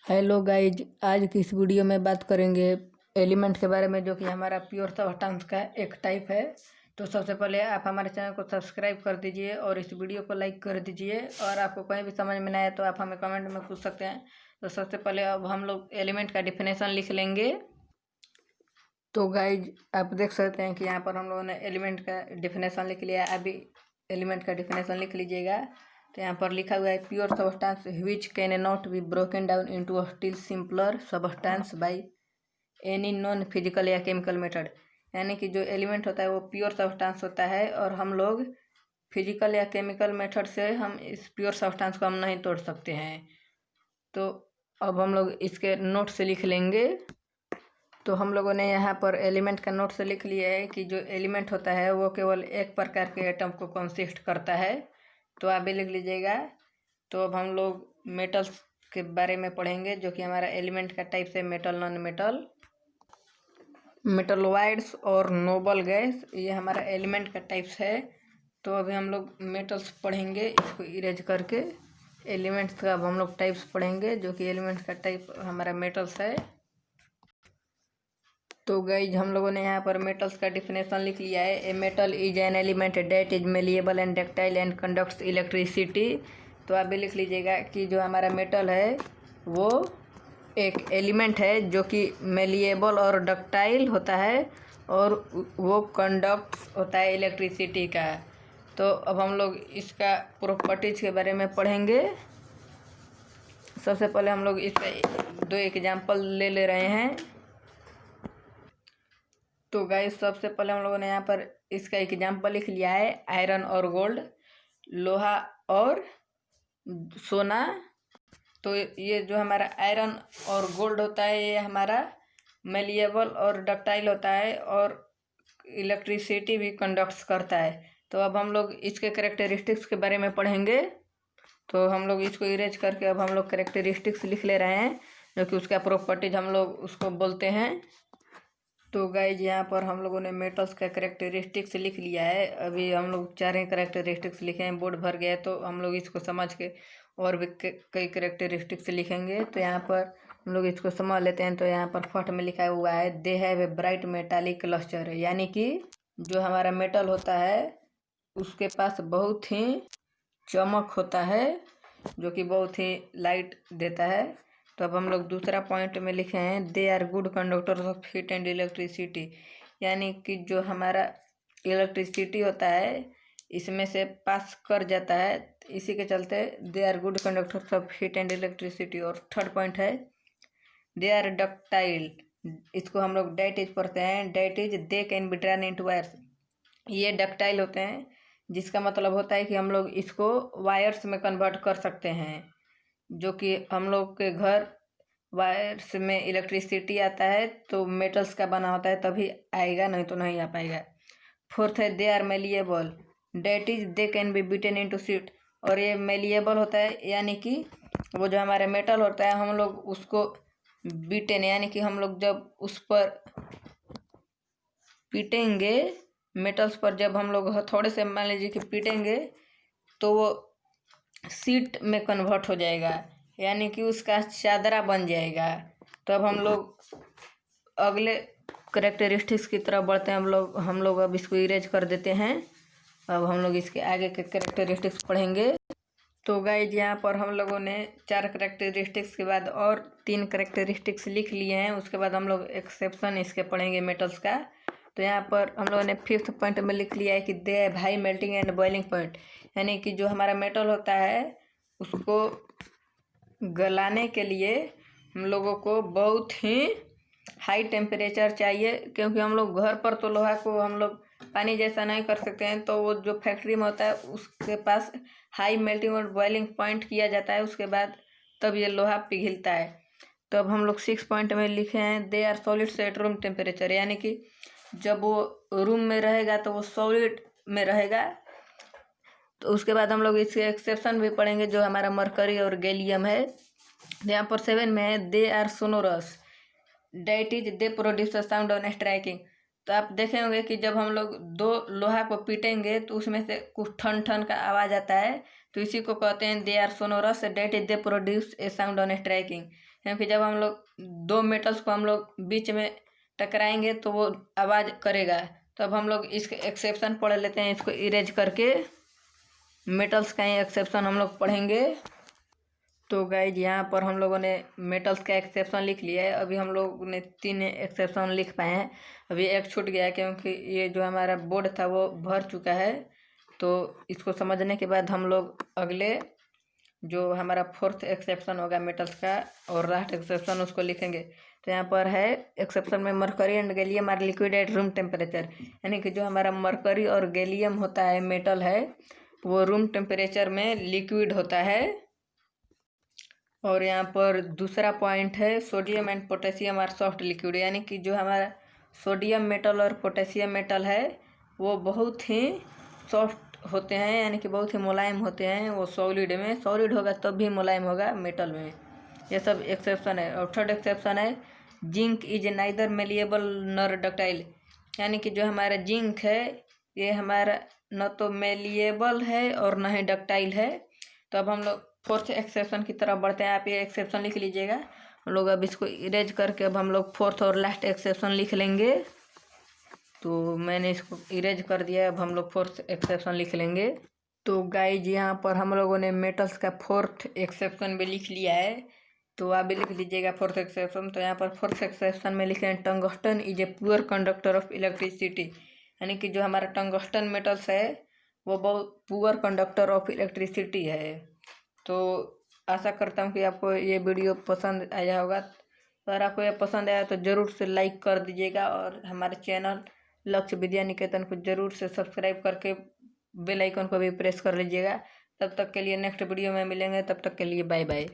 Hello guys, आज की इस वीडियो में बात करेंगे एलिमेंट के बारे में, जो कि हमारा प्योर सब्सटेंस का एक टाइप है। तो सबसे पहले आप हमारे चैनल को सब्सक्राइब कर दीजिए और इस वीडियो को लाइक कर दीजिए। और आपको कहीं भी समझ में ना आए तो आप हमें कमेंट में पूछ सकते हैं। तो सबसे पहले अब हम लोग एलिमेंट का डिफिनेशन लिख लेंगे। तो गाइज, आप देख सकते हैं कि यहाँ पर हम लोगों ने एलिमेंट का डिफिनेशन लिख लिया। अभी एलिमेंट का डिफिनेशन लिख लीजिएगा। तो यहाँ पर लिखा हुआ है pure substance which can not be broken down into a still simpler substance by any non physical या केमिकल मेथड। यानी कि जो एलिमेंट होता है वो प्योर सब्सटेंस होता है और हम लोग फिजिकल या केमिकल मेथड से हम इस प्योर सब्सटेंस को हम नहीं तोड़ सकते हैं। तो अब हम लोग इसके नोट से लिख लेंगे। तो हम लोगों ने यहाँ पर एलिमेंट का नोट से लिख लिया है कि जो एलिमेंट होता है वो केवल एक प्रकार के एटम को कंसिस्ट करता है। तो आप भी लिख लीजिएगा। तो अब हम लोग मेटल्स के बारे में पढ़ेंगे, जो कि हमारा एलिमेंट का टाइप है मेटल, नॉन मेटल, मेटलॉइड्स और नोबल गैस। ये हमारा एलिमेंट का टाइप्स है। तो अभी हम लोग मेटल्स पढ़ेंगे, इसको इरेज करके। एलिमेंट्स का अब हम लोग टाइप्स पढ़ेंगे, जो कि एलिमेंट का टाइप हमारा मेटल्स है। तो गाइज, हम लोगों ने यहाँ पर मेटल्स का डिफिनेशन लिख लिया है। A metal is an element that is malleable and ductile and conducts electricity. तो आप भी लिख लीजिएगा कि जो हमारा मेटल है वो एक एलिमेंट है जो कि मेलिएबल और डक्टाइल होता है और वो कंडक्ट्स होता है इलेक्ट्रिसिटी का। तो अब हम लोग इसका प्रॉपर्टीज के बारे में पढ़ेंगे। सबसे पहले हम लोग इसका दो एग्जाम्पल ले रहे हैं। तो गाइस, सबसे पहले हम लोगों ने यहाँ पर इसका एग्जाम्पल लिख लिया है आयरन और गोल्ड, लोहा और सोना। तो ये जो हमारा आयरन और गोल्ड होता है ये हमारा मेलिएबल और डक्टाइल होता है और इलेक्ट्रिसिटी भी कंडक्ट्स करता है। तो अब हम लोग इसके कैरेक्टरिस्टिक्स के बारे में पढ़ेंगे। तो हम लोग इसको इरेज करके अब हम लोग कैरेक्टरिस्टिक्स लिख ले रहे हैं, जो कि उसका प्रॉपर्टीज हम लोग उसको बोलते हैं। तो गाइज, यहाँ पर हम लोगों ने मेटल्स का कैरेक्टरिस्टिक्स लिख लिया है। अभी हम लोग चार ही कैरेक्टरिस्टिक्स लिखे हैं, बोर्ड भर गया है। तो हम लोग इसको समझ के और भी कई कैरेक्टरिस्टिक्स लिखेंगे। तो यहाँ पर हम लोग इसको समझ लेते हैं। तो यहाँ पर फर्स्ट में लिखा हुआ है they have a bright metallic lustre. यानी कि जो हमारा मेटल होता है उसके पास बहुत ही चमक होता है, जो कि बहुत ही लाइट देता है। तो अब हम लोग दूसरा पॉइंट में लिखे हैं they are good conductor of heat and electricity. यानी कि जो हमारा इलेक्ट्रिसिटी होता है इसमें से पास कर जाता है, इसी के चलते they are good conductors of heat and electricity. और थर्ड पॉइंट है दे आर डक्टाइल। इसको हम लोग डेट इज पढ़ते हैं। That is they can be drawn into wires. ये डक्टाइल होते हैं, जिसका मतलब होता है कि हम लोग इसको वायर्स में कन्वर्ट कर सकते हैं। जो कि हम लोग के घर वायर्स में इलेक्ट्रिसिटी आता है तो मेटल्स का बना होता है तभी आएगा, नहीं तो नहीं आ पाएगा। फोर्थ है they are malleable. That is they can be beaten into sheet. और ये मेलिएबल होता है, यानी कि वो जो हमारे मेटल होता है हम लोग उसको बीटन, यानी कि हम लोग जब उस पर पीटेंगे, मेटल्स पर जब हम लोग थोड़े से मान लीजिए कि पीटेंगे तो वो सीट में कन्वर्ट हो जाएगा, यानी कि उसका चादरा बन जाएगा। तो अब हम लोग अगले करेक्टरिस्टिक्स की तरफ बढ़ते हैं। हम लोग अब इसको इरेज कर देते हैं। अब हम लोग इसके आगे के करेक्टरिस्टिक्स पढ़ेंगे। तो गाइज, यहाँ पर हम लोगों ने चार करेक्टरिस्टिक्स के बाद और तीन करेक्टरिस्टिक्स लिख लिए हैं। उसके बाद हम लोग एक्सेप्शन इसके पढ़ेंगे मेटल्स का। तो यहाँ पर हम लोगों ने फिफ्थ पॉइंट में लिख लिया है कि they have high melting and boiling point. यानी कि जो हमारा मेटल होता है उसको गलाने के लिए हम लोगों को बहुत ही हाई टेम्परेचर चाहिए, क्योंकि हम लोग घर पर तो लोहा को हम लोग पानी जैसा नहीं कर सकते हैं। तो वो जो फैक्ट्री में होता है उसके पास हाई मेल्टिंग और बॉइलिंग पॉइंट किया जाता है, उसके बाद तब ये लोहा पिघलता है। तो अब हम लोग 6 पॉइंट में लिखे हैं they are solids at room temperature. यानी कि जब वो रूम में रहेगा तो वो सॉलिड में रहेगा। तो उसके बाद हम लोग इसके एक्सेप्शन भी पढ़ेंगे, जो हमारा मरकरी और गैलियम है। यहाँ पर 7 में है they are sonorous. That is they produce sound on striking. तो आप देखे होंगे कि जब हम लोग दो लोहा को पीटेंगे तो उसमें से कुछ ठन ठन का आवाज़ आता है, तो इसी को कहते हैं they are sonorous. That is they produce a sound on striking. क्योंकि जब हम लोग दो मेटल्स को हम लोग बीच में टकराएंगे तो वो आवाज़ करेगा। तो अब हम लोग इसके एक्सेप्शन पढ़ लेते हैं, इसको इरेज करके मेटल्स का ही एक्सेप्शन हम लोग पढ़ेंगे। तो गाइज यहाँ पर हम लोगों ने मेटल्स का एक्सेप्शन लिख लिया है। अभी हम लोग ने 3 एक्सेप्शन लिख पाए हैं, अभी एक छूट गया है क्योंकि ये जो हमारा बोर्ड था वो भर चुका है। तो इसको समझने के बाद हम लोग अगले जो हमारा 4th एक्सेप्शन होगा मेटल्स का और लास्ट एक्सेप्शन उसको लिखेंगे। तो यहाँ पर है एक्सेप्शन में mercury and gallium are liquid at room temperature, यानी कि जो हमारा मरकरी और गैलियम होता है मेटल है वो रूम टेम्परेचर में लिक्विड होता है। और यहाँ पर दूसरा पॉइंट है sodium and potassium are soft liquid, यानी कि जो हमारा सोडियम मेटल और पोटेशियम मेटल है वो बहुत ही सॉफ्ट होते हैं, यानी कि बहुत ही मुलायम होते हैं। वो सॉलिड में सॉलिड होगा तब भी मुलायम होगा मेटल में। ये सब एक्सेप्शन है। और 3rd एक्सेप्शन है जिंक इज नाइदर मेलिएबल नर डक्टाइल, यानी कि जो हमारा जिंक है ये हमारा न तो मेलिएबल है और न ही डक्टाइल है। तो अब हम लोग 4th एक्सेप्शन की तरफ बढ़ते हैं। आप ये एक्सेप्शन लिख लीजिएगा। हम लोग अब इसको इरेज करके अब हम लोग 4th और लास्ट एक्सेप्शन लिख लेंगे। तो मैंने इसको इरेज कर दिया, अब हम लोग 4th एक्सेप्शन लिख लेंगे। तो गाइज यहाँ पर हम लोगों ने मेटल्स का 4th एक्सेप्शन भी लिख लिया है, तो आप भी लिख लीजिएगा 4th एक्सेप्शन। तो यहाँ पर 4th एक्सेप्शन में लिखे हैं tungsten is a poor conductor of electricity, यानी कि जो हमारा टंगस्टन मेटल्स है वो बहुत पुअर कंडक्टर ऑफ इलेक्ट्रिसिटी है। तो आशा करता हूँ कि आपको ये वीडियो पसंद आया होगा। तो अगर आपको ये पसंद आया तो ज़रूर से लाइक कर दीजिएगा और हमारे चैनल लक्ष्य विद्या निकेतन को ज़रूर से सब्सक्राइब करके बेल आइकन को भी प्रेस कर लीजिएगा। तब तक के लिए नेक्स्ट वीडियो में मिलेंगे, तब तक के लिए बाय बाय।